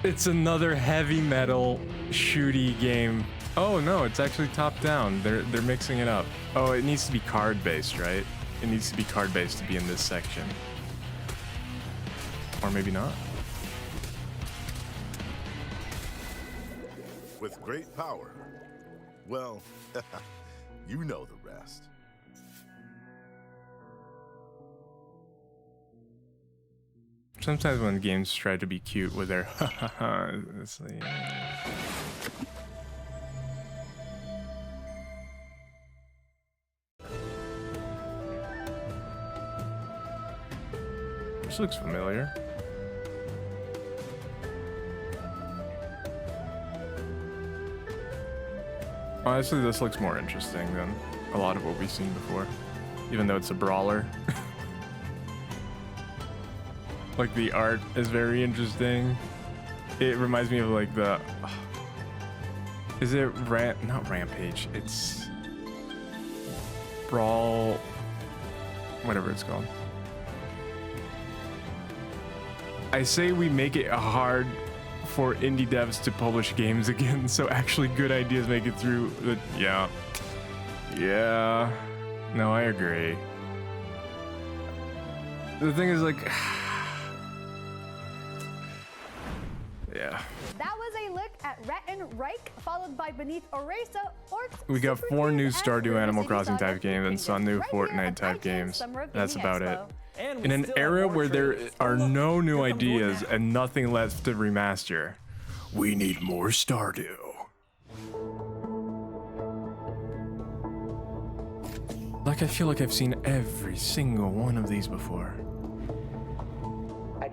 It's another heavy metal shooty game. Oh no, it's actually top down. They're mixing it up. Oh, it needs to be card based, right? It needs to be card based to be in this section. Or maybe not. With great power, well, you know the rest. Sometimes when games try to be cute with their it's like, this looks familiar. Honestly, this looks more interesting than a lot of what we've seen before, even though it's a brawler. Like the art is very interesting. It reminds me of like the, is it not Rampage? It's Brawl. whatever it's called. I say we make it hard for indie devs to publish games again, so actually good ideas make it through the... Yeah. No, I agree. The thing is, like... yeah. That was a look at Rat and Reich, followed by Beneath Oresa, Orcs, We got 4 new Stardew River Animal City Crossing Saga type games and some new Fortnite type games. That's about it. And we In an still have era more where there trailers. are Oh, no look, new here comes one ideas now. and nothing left to remaster, we need more Stardew. Like, I feel like I've seen every single one of these before.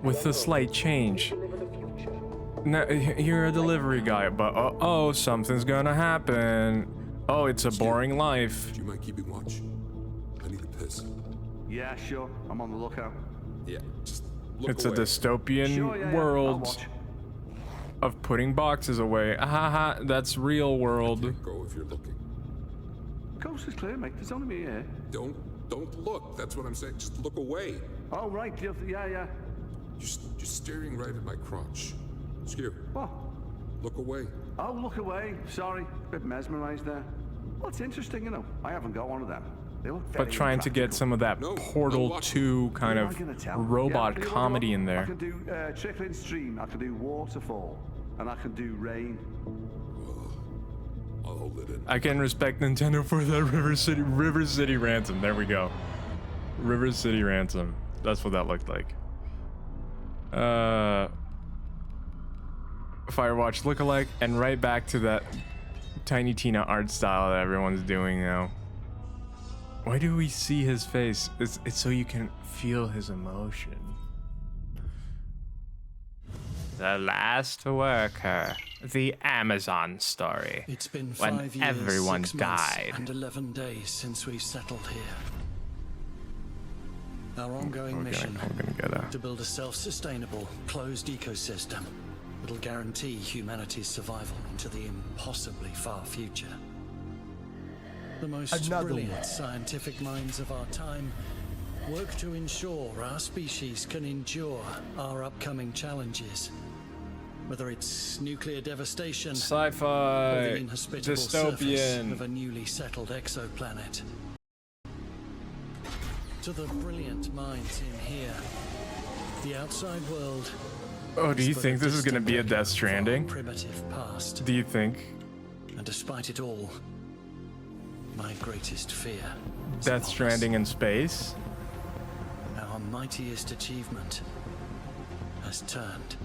With a slight change. Now, you're a delivery guy, but oh, something's gonna happen. Oh, it's a boring life. Do you mind keeping watch? I need a piss. Yeah, sure. I'm on the lookout. Yeah, just look It's away. a dystopian Sure, yeah, I'll world watch. of putting boxes away. Haha, that's real world. Go if you're looking. Coast is clear, mate. There's only me here. Don't look. That's what I'm saying. Just look away. Oh, right. Yeah. You're staring right at my crotch. Skew. What? Look away. Oh, look away. Sorry. Bit mesmerized there. Well, it's interesting, you know. I haven't got one of them. They look very But trying to get some of that Portal 2 kind of robot comedy in I there. can do trickling stream. I can do waterfall. And I can do rain. I'll hold it in. I can respect Nintendo for that River City Ransom. There we go. River City Ransom. That's what that looked like. Firewatch lookalike, and right back to that Tiny Tina art style that everyone's doing now. Why do we see his face? It's so you can feel his emotion. The Last Worker, the Amazon story. It's been when 5 years, everyone 6 months, died. and 11 days since we settled here. Our ongoing mission to build a self-sustainable, closed ecosystem that'll guarantee humanity's survival into the impossibly far future. The most brilliant scientific minds of our time work to ensure our species can endure our upcoming challenges. Whether it's nuclear devastation, or Sci-fi, the inhospitable surface dystopian. of a newly settled exoplanet. To the brilliant minds in here, the outside world. Oh, do you think this is gonna be a Death Stranding? Primitive past. Do you think? And despite it all, my greatest fear. Death Stranding in space? Our mightiest achievement has turned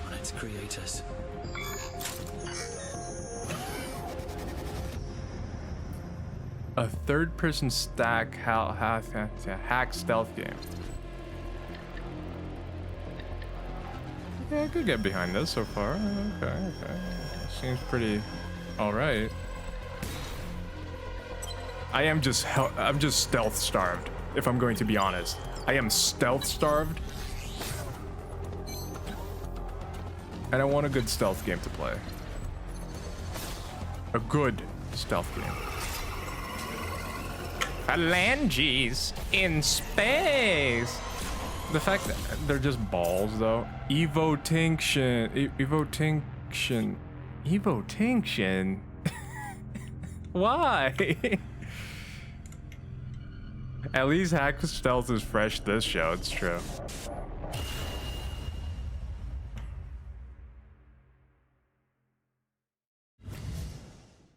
on its creators. A third-person stack hack stealth game. Okay, I could get behind this so far. Okay. Seems pretty alright. I'm just stealth starved, if I'm going to be honest. I am stealth starved. And I want a good stealth game to play. A good stealth game. Phalanges in space. The fact that they're just balls, though. Evotinction. Evotinction. Why? At least hack stealth is fresh this show. It's true.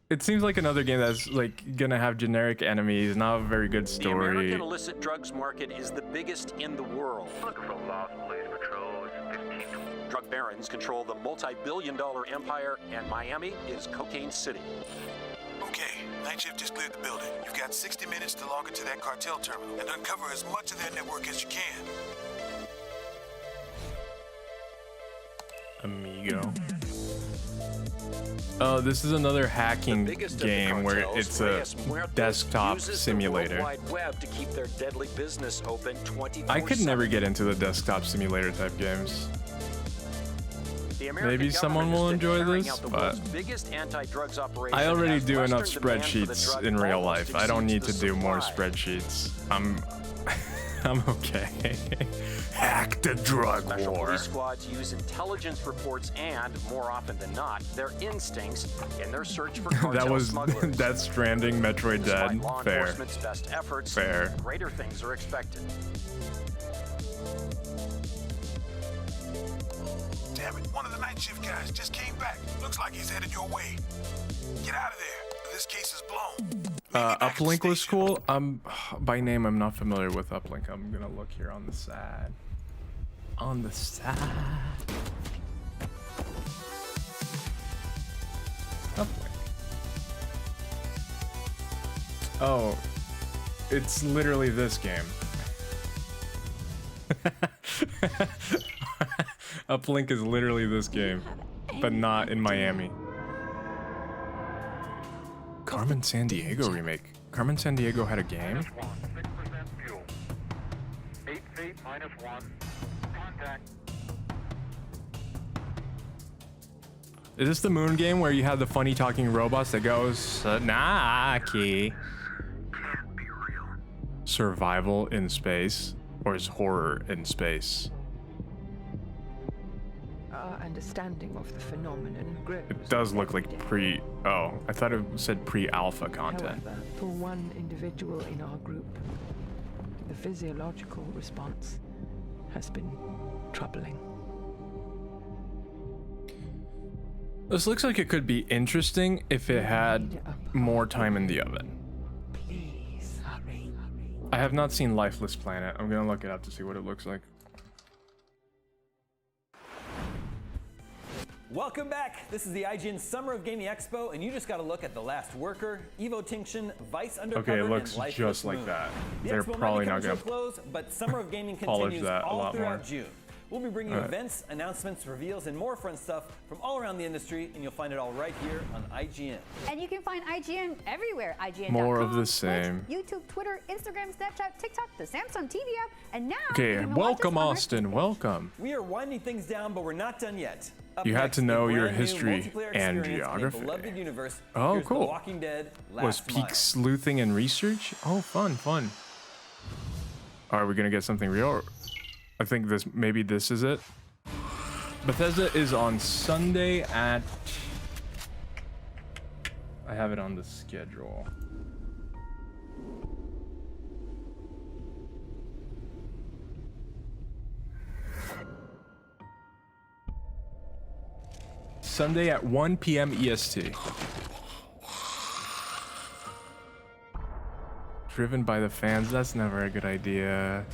It seems like another game that's like gonna have generic enemies, not a very good The story. American illicit drugs market is the biggest in the world. Drug barons control the multi-billion-dollar empire, and Miami is Cocaine City. Okay, night shift just cleared the building. You've got 60 minutes to log into that cartel terminal and uncover as much of their network as you can. Amigo. Oh, this is another hacking game where it's a desktop simulator. World Wide Web to keep their deadly business open 24/7. I could never get into the desktop simulator type games. The The American maybe someone will government has been enjoy carrying this, out the but world's biggest anti-drugs operation I already as do enough Western demand for the spreadsheets drug in real almost life. I don't need to exceeds the do more supply. spreadsheets. I'm okay. Hack the drug Special war. police squads use intelligence reports and, more often than not, their instincts in their search for cartel That was smugglers. Death Stranding, Metroid Despite Dead. law Fair. enforcement's best efforts, Fair. greater things are expected. Damn it, one of the night shift guys just came back. Looks like he's headed your way. Get out of there. This case is blown. Uplink was cool. By name, I'm not familiar with Uplink. I'm gonna look here on the side. On the side. Uplink. Oh, it's literally this game. Uplink is literally this game, but not in Miami. Carmen Sandiego remake. Carmen Sandiego had a game? 8 feet -1. Contact. Is this the moon game where you have the funny talking robots that goes Naki? Survival in space, or is horror in space? Our understanding of the phenomenon grows. It does look like pre. Oh, I thought it said pre-alpha content. However, for one individual in our group, the physiological response has been troubling. This looks like it could be interesting if it had more time in the oven. Please hurry. I have not seen Lifeless Planet. I'm gonna look it up to see what it looks like. Welcome back. This is the IGN Summer of Gaming Expo, and you just got a look at The Last Worker, Evo Tinction, Vice Undercover, Okay, it looks and Lifeless just like Moon. that. The They're expo might probably be not coming to gonna a close, but Summer of Gaming polish continues that a all lot throughout more. June. We'll be bringing you Alright. events, announcements, reveals, and more fun stuff from all around the industry, and you'll find it all right here on IGN. And you can find IGN everywhere. IGN.com, More of the Twitch, same. YouTube, Twitter, Instagram, Snapchat, TikTok, the Samsung TV app, and now Okay, you can watch us welcome on our Austin, welcome. We are winding things down, but we're not done yet. Up You had next, to a know your brand new history multiplayer and experience in a geography. beloved universe. Oh, Here's cool. The Walking Dead Was Last Mile. peak sleuthing and research? Oh, fun, fun. Are we gonna get something real? I think maybe this is it. Bethesda is on Sunday at... I have it on the schedule. Sunday at 1 p.m. EST. Driven by the fans, that's never a good idea.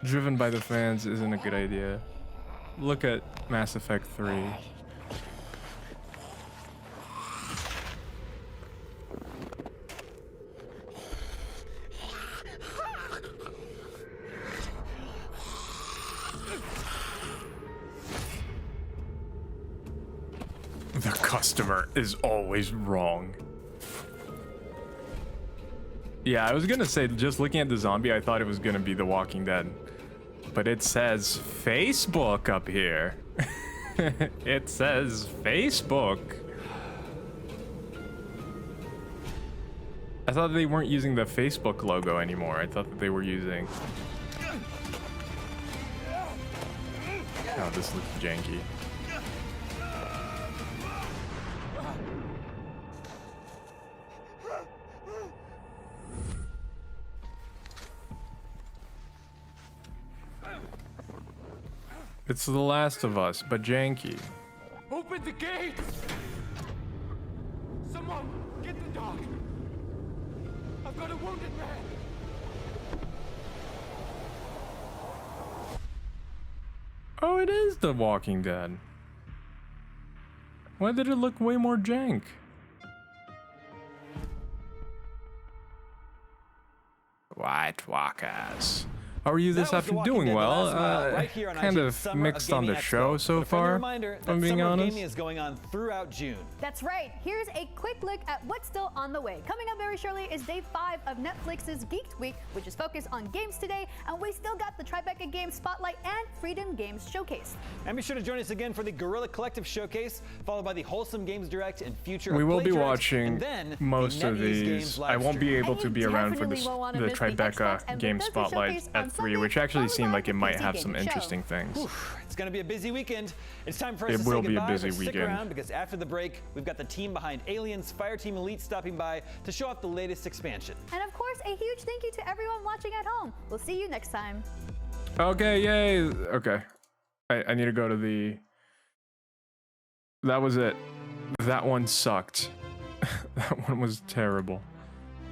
Driven by the fans isn't a good idea. Look at Mass Effect 3. The customer is always wrong. Yeah, I was gonna say, just looking at the zombie, I thought it was gonna be The Walking Dead. But it says Facebook up here. It says Facebook. I thought they weren't using the Facebook logo anymore. I thought that they were using... Oh, this looks janky. It's The Last of Us, but janky. Open the gate! Someone, get the dog! I've got a wounded man! Oh, it is The Walking Dead. Why did it look way more jank? White Walkers. How are you this That was The afternoon? Walking Doing Dead: The well. Last Mile, right here on Kind IGN of Summer mixed of on the Gaming show Expo. so But a friendly far. reminder If that I'm being Summer of honest. Gaming is going on throughout June. That's right. Here's a quick look at what's still on the way. Coming up very shortly is day 5 of Netflix's Geeked Week, which is focused on games today, and we still got the Tribeca Games Spotlight and Freedom Games Showcase. And be sure to join us again for the Guerrilla Collective Showcase, followed by the Wholesome Games Direct and Future We of will Play be Direct, watching and then most the of NetEase these. Games live I won't be stream. able to be around for definitely won't wanna the miss the Xbox Tribeca and Game Bethesda Spotlight showcase at on 3, Sunday, which actually followed seemed by like the it might PC have some Gaming Show. interesting things. It's going to be a busy weekend. It's time for us It to say will be a goodbye, busy but stick weekend. around because after the break, we've got the team behind Aliens Fireteam Elite stopping by to show off the latest expansion. And of course, a huge thank you to everyone watching at home. We'll see you next time. Okay, yay. Okay. I need to go to the... That was it. That one sucked. That one was terrible.